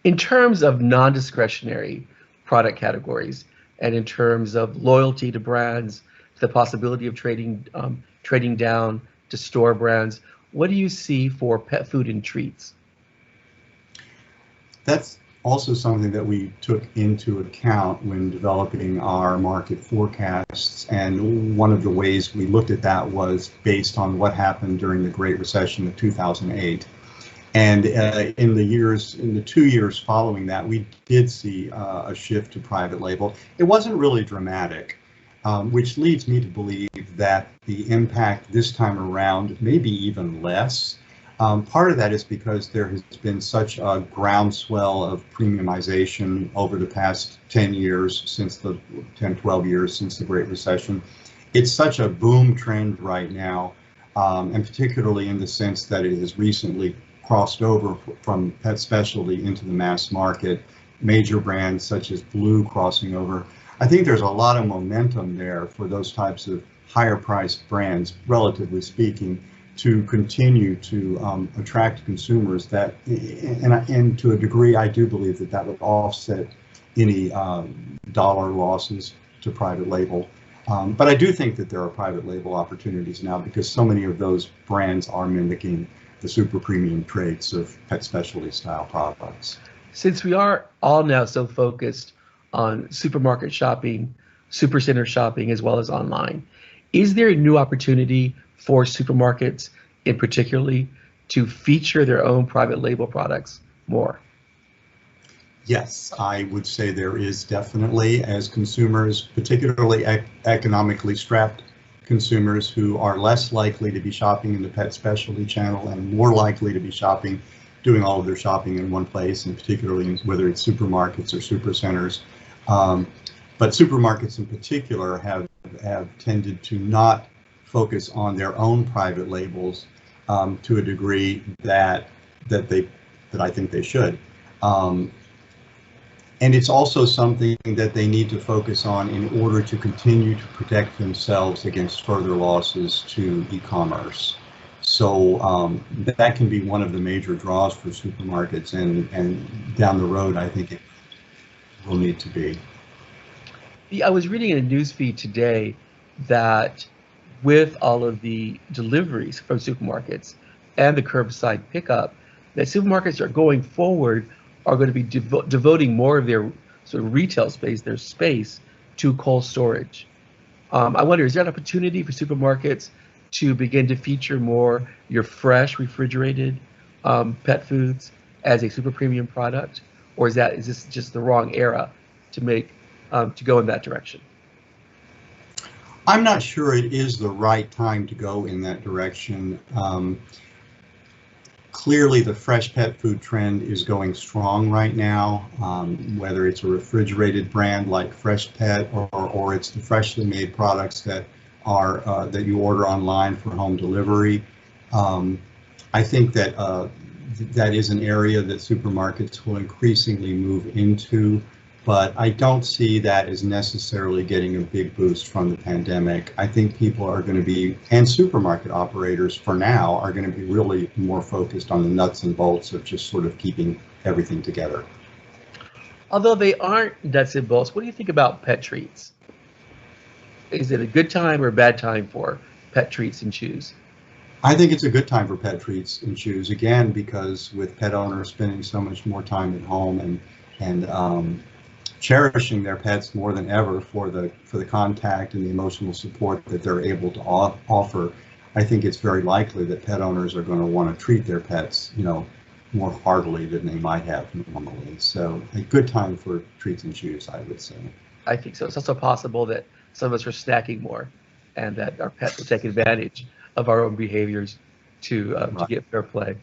In terms of non-discretionary product categories and in terms of loyalty to brands, the possibility of trading down to store brands, what do you see for pet food and treats? That's also something that we took into account when developing our market forecasts. And one of the ways we looked at that was based on what happened during the Great Recession of 2008. And in the 2 years following that, we did see a shift to private label. It wasn't really dramatic, which leads me to believe that the impact this time around may be even less. Part of that is because there has been such a groundswell of premiumization over the past 10 years, since the 10, 12 years since the Great Recession. It's such a boom trend right now, and particularly in the sense that it has recently crossed over from pet specialty into the mass market, major brands such as Blue crossing over. I think there's a lot of momentum there for those types of higher priced brands, relatively speaking, to continue to attract consumers that, and to a degree, I do believe that that would offset any dollar losses to private label. But I do think that there are private label opportunities now because so many of those brands are mimicking the super premium traits of pet specialty style products. Since we are all now so focused on supermarket shopping, supercenter shopping, as well as online, is there a new opportunity for supermarkets in particularly to feature their own private label products more? Yes, I would say there is definitely, as consumers, particularly economically strapped consumers who are less likely to be shopping in the pet specialty channel and more likely to be doing all of their shopping in one place, and particularly whether it's supermarkets or supercenters. But supermarkets in particular have tended to not focus on their own private labels to a degree that I think they should. And it's also something that they need to focus on in order to continue to protect themselves against further losses to e-commerce. So that can be one of the major draws for supermarkets, and down the road, I think it will need to be. I was reading in a news feed today that with all of the deliveries from supermarkets and the curbside pickup, that supermarkets are going forward are going to be devoting more of their sort of retail space, their space, to cold storage. I wonder, is there an opportunity for supermarkets to begin to feature more your fresh, refrigerated pet foods as a super premium product, or is this just the wrong era to go in that direction? I'm not sure it is the right time to go in that direction. Clearly, the fresh pet food trend is going strong right now, whether it's a refrigerated brand like Fresh Pet or it's the freshly made products that you order online for home delivery. I think that that is an area that supermarkets will increasingly move into, but I don't see that as necessarily getting a big boost from the pandemic. I think people are going to be, and supermarket operators for now, are going to be really more focused on the nuts and bolts of just sort of keeping everything together. Although they aren't nuts and bolts, what do you think about pet treats? Is it a good time or a bad time for pet treats and chews? I think it's a good time for pet treats and chews, again, because with pet owners spending so much more time at home and cherishing their pets more than ever for the contact and the emotional support that they're able to offer, I think it's very likely that pet owners are going to want to treat their pets, more heartily than they might have normally. So a good time for treats and chews, I would say. I think so. It's also possible that some of us are snacking more, and that our pets will take advantage of our own behaviors to get fair play.